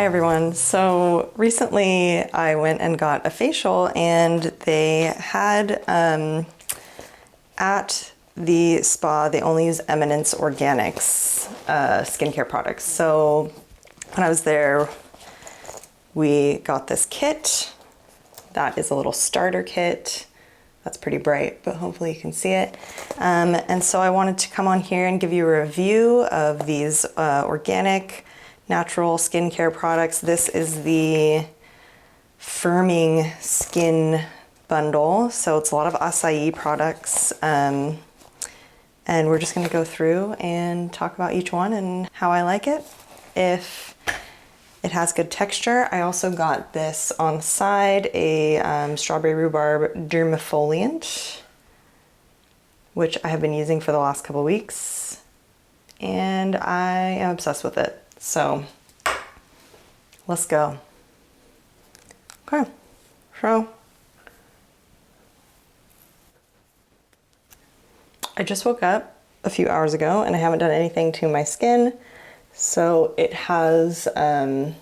Hi everyone. So recently I went and got a facial, and they had at the spa, they only use Eminence Organics skincare products. So when I was there, we got this kit. That is a little starter kit. That's pretty bright, but hopefully you can see it. And so I wanted to come on here and give you a review of these organic natural skincare products. This is the firming skin bundle. So it's a lot of acai products. And we're just gonna go through and talk about each one and how I like it. If it has good texture. I also got this on the side, a strawberry rhubarb Dermafoliant, which I have been using for the last couple weeks, and I am obsessed with it. So let's go. Okay, so I just woke up a few hours ago and I haven't done anything to my skin. So it has, you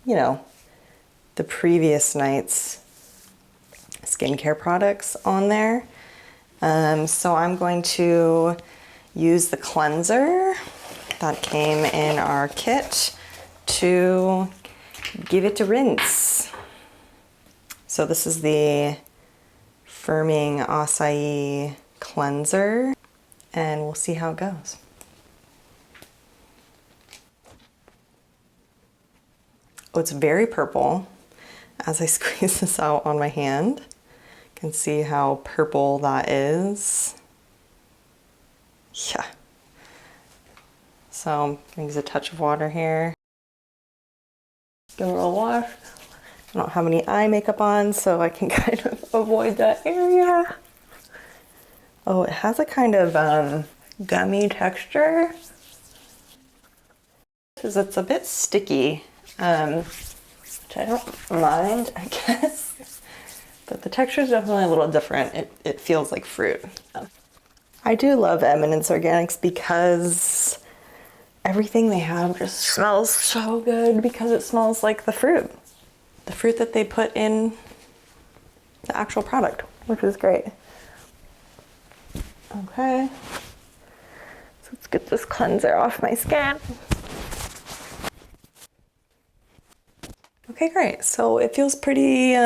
know, the previous night's skincare products on there. So I'm going to use the cleanser that came in our kit to give it a rinse. So this is the firming acai cleanser, and we'll see how it goes. Oh, it's very purple. As I squeeze this out on my hand, you can see how purple that is. Yeah. So I'm gonna use a touch of water here. Give it a little wash. I don't have any eye makeup on, so I can kind of avoid that area. Oh, it has a kind of gummy texture. Because it's a bit sticky, which I don't mind, I guess. But the texture is definitely a little different. It feels like fruit. I do love Eminence Organics because everything they have just smells so good, because it smells like the fruit that they put in the actual product, which is great. Okay, so let's get this cleanser off my skin. Okay, great. So it feels pretty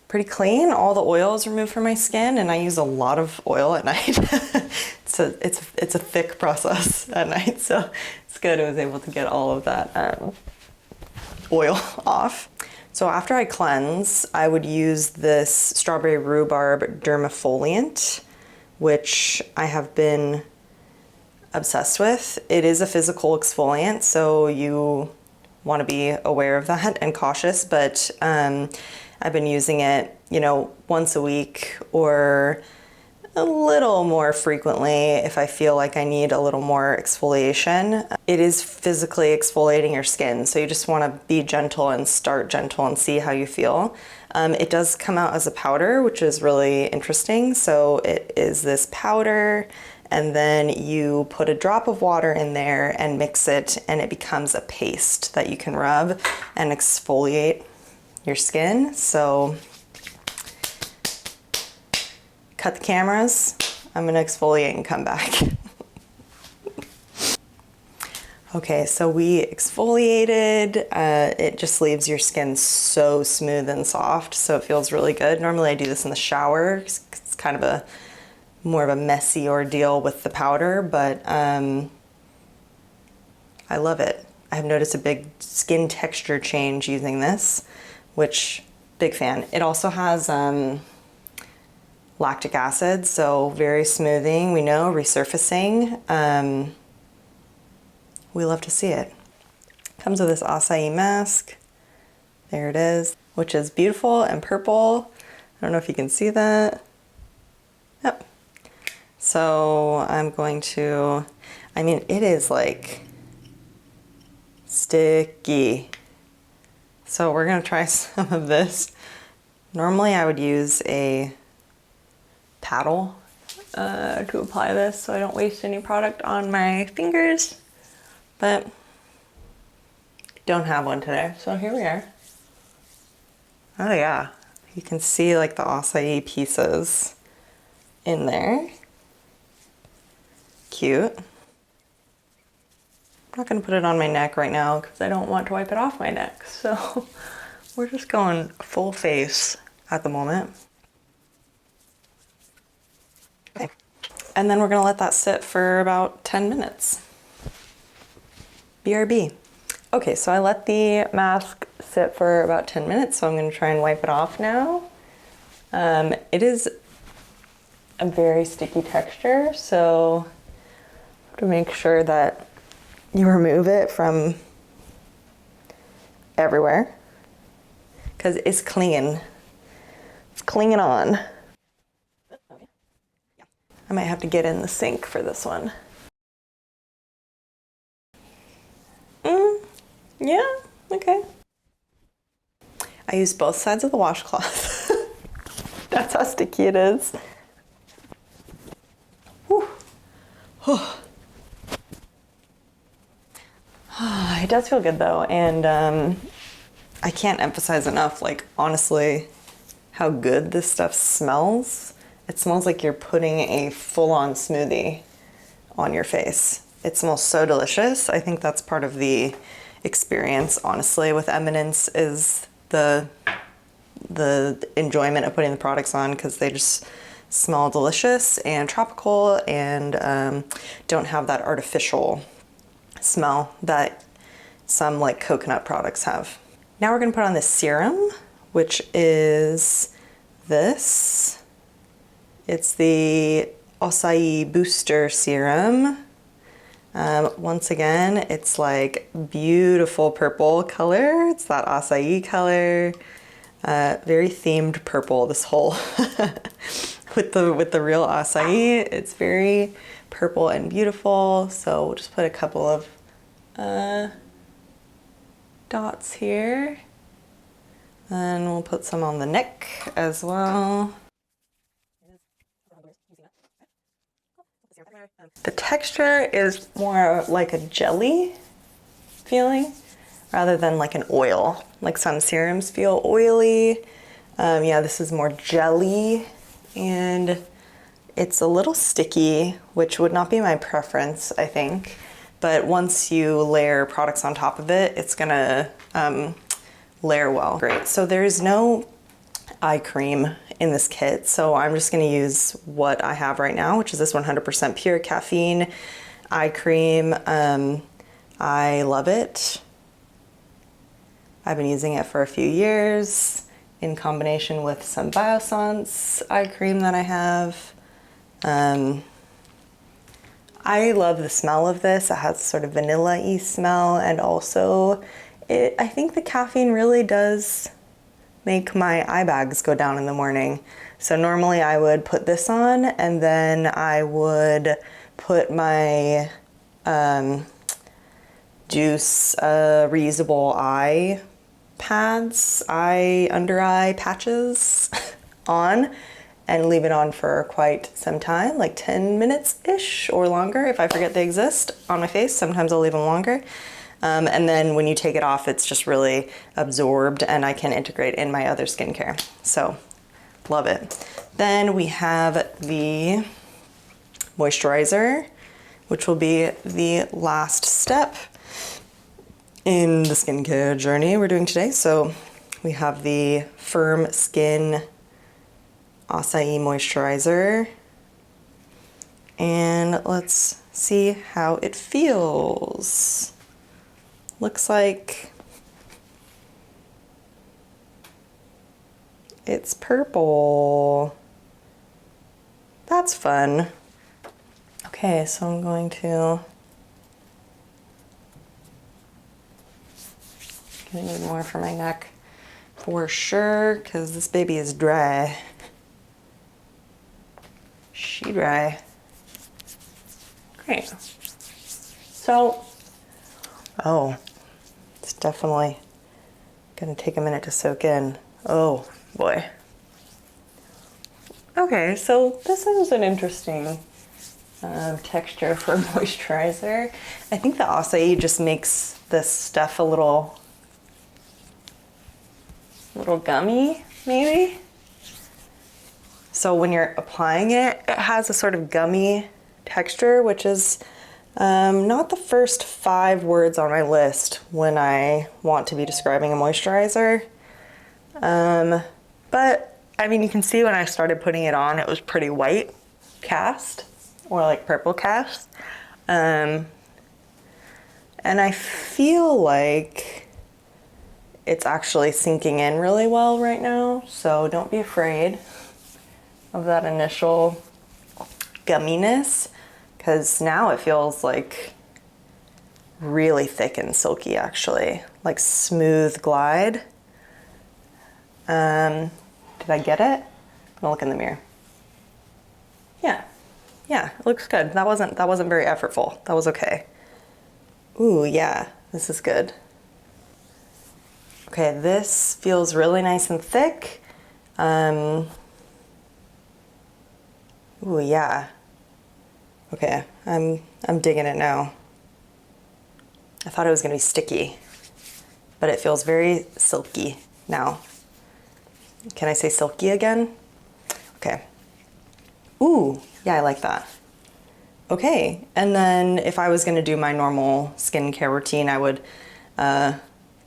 pretty clean. All the oil is removed from my skin, and I use a lot of oil at night. So it's a thick process at night, so it's good. I was able to get all of that oil off. So after I cleanse, I would use this strawberry rhubarb Dermafoliant, which I have been obsessed with. It is a physical exfoliant, so you want to be aware of that and cautious, but I've been using it, you know, once a week or a little more frequently if I feel like I need a little more exfoliation. It is physically exfoliating your skin, so you just want to be gentle and start gentle and see how you feel. It does come out as a powder, which is really interesting. So it is this powder, and then you put a drop of water in there and mix it, and it becomes a paste that you can rub and exfoliate your skin. So cut the cameras. I'm gonna exfoliate and come back. Okay, so we exfoliated. It just leaves your skin so smooth and soft, so it feels really good. Normally I do this in the shower. It's kind of more of a messy ordeal with the powder, but I love it. I have noticed a big skin texture change using this, which, big fan. It also has lactic acid, so very smoothing, we know, resurfacing. We love to see it. Comes with this acai mask. There it is, which is beautiful and purple. I don't know if you can see that. Yep. So I'm going to, I mean, it is like sticky. So we're gonna try some of this. Normally I would use a paddle to apply this so I don't waste any product on my fingers, but Don't have one today, so here we are. Oh yeah, you can see like the acai pieces in there. Cute. I'm not gonna put it on my neck right now because I don't want to wipe it off my neck. So we're just going full face at the moment. Okay. And then we're gonna let that sit for about 10 minutes. BRB. Okay, so I let the mask sit for about 10 minutes, so I'm gonna try and wipe it off now. It is a very sticky texture, so to make sure that you remove it from everywhere, because it's clinging. It's clinging on. I might have to get in the sink for this one. Yeah, okay. I use both sides of the washcloth. That's how sticky it is. Whew. It does feel good though, and I can't emphasize enough, like honestly, how good this stuff smells. It smells like you're putting a full-on smoothie on your face. It smells so delicious. I think that's part of the experience, honestly, with Eminence, is the enjoyment of putting the products on, because they just smell delicious and tropical and don't have that artificial smell that some like coconut products have. Now we're gonna put on this serum, which is this. It's the Acai Booster Serum. Once again, it's like beautiful purple color. It's that acai color. Very themed purple, this whole with the real acai. It's very purple and beautiful. So we'll just put a couple of dots here. And we'll put some on the neck as well. The texture is more like a jelly feeling rather than like an oil. Like some serums feel oily. Yeah, this is more jelly, and it's a little sticky, which would not be my preference, I think. But once you layer products on top of it, it's gonna layer well. Great. So there's no eye cream in this kit, so I'm just gonna use what I have right now, which is this 100% pure caffeine eye cream. I love it. I've been using it for a few years in combination with some Biossance eye cream that I have. I love the smell of this. It has sort of vanilla-y smell, and also I think the caffeine really does make my eye bags go down in the morning. So normally I would put this on, and then I would put my Juice reusable eye pads, under eye patches on, and leave it on for quite some time, like 10 minutes-ish or longer if I forget they exist on my face. Sometimes I'll leave them longer. And then when you take it off, it's just really absorbed and I can integrate in my other skincare. So, love it. Then we have the moisturizer, which will be the last step in the skincare journey we're doing today. So we have the Firm Skin Acai Moisturizer. And let's see how it feels. Looks like it's purple. That's fun. Okay, so I'm going to gonna need more for my neck for sure, because this baby is dry. She dry. Great. So, oh, it's definitely gonna take a minute to soak in. Oh boy. Okay, so this is an interesting texture for moisturizer. I think the acai just makes this stuff a little A little gummy, maybe? So when you're applying it, it has a sort of gummy texture, which is not the first 5 words on my list when I want to be describing a moisturizer. But I mean, you can see when I started putting it on, it was pretty white cast, or like purple cast. And I feel like it's actually sinking in really well right now, so don't be afraid of that initial gumminess, because now it feels like really thick and silky, actually, like smooth glide. Did I get it? I'm gonna look in the mirror. Yeah, it looks good. That wasn't very effortful. That was okay. Ooh, yeah, this is good. Okay, this feels really nice and thick. Ooh, yeah. Okay, I'm digging it now. I thought it was gonna be sticky, but it feels very silky now. Can I say silky again? Okay. Ooh, yeah, I like that. Okay, and then if I was gonna do my normal skincare routine, I would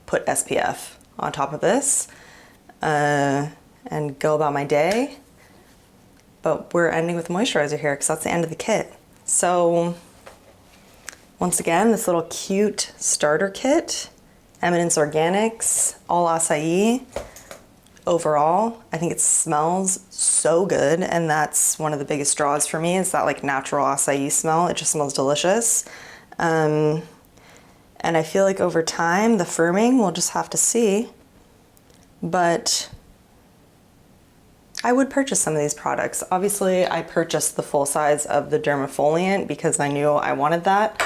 put SPF on top of this and go about my day. But we're ending with moisturizer here because that's the end of the kit. So once again, this little cute starter kit, Eminence Organics, all acai. Overall, I think it smells so good, and that's one of the biggest draws for me, is that like natural acai smell. It just smells delicious. And I feel like over time, the firming, we'll just have to see. But I would purchase some of these products. Obviously, I purchased the full size of the Dermafoliant because I knew I wanted that.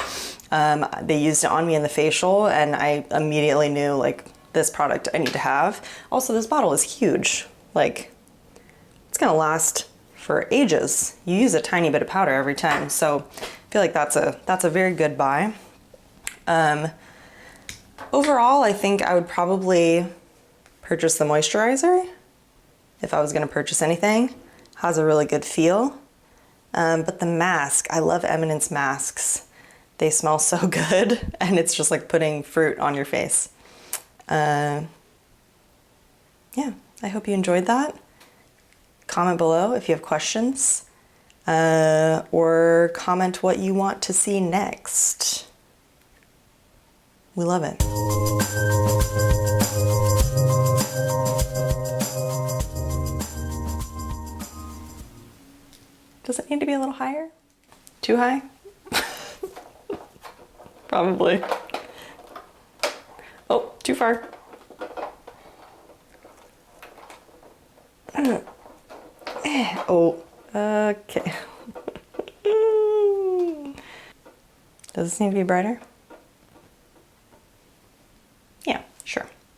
They used it on me in the facial, and I immediately knew, like, this product I need to have. Also, this bottle is huge. Like, it's gonna last for ages. You use a tiny bit of powder every time, so I feel like that's a very good buy. Overall, I think I would probably purchase the moisturizer if I was gonna purchase anything. Has a really good feel. But the mask, I love Eminence masks. They smell so good, and it's just like putting fruit on your face. Yeah, I hope you enjoyed that. Comment below if you have questions, or comment what you want to see next. We love it. Does it need to be a little higher? Too high? Probably. Oh, too far. Oh, okay. Does this need to be brighter?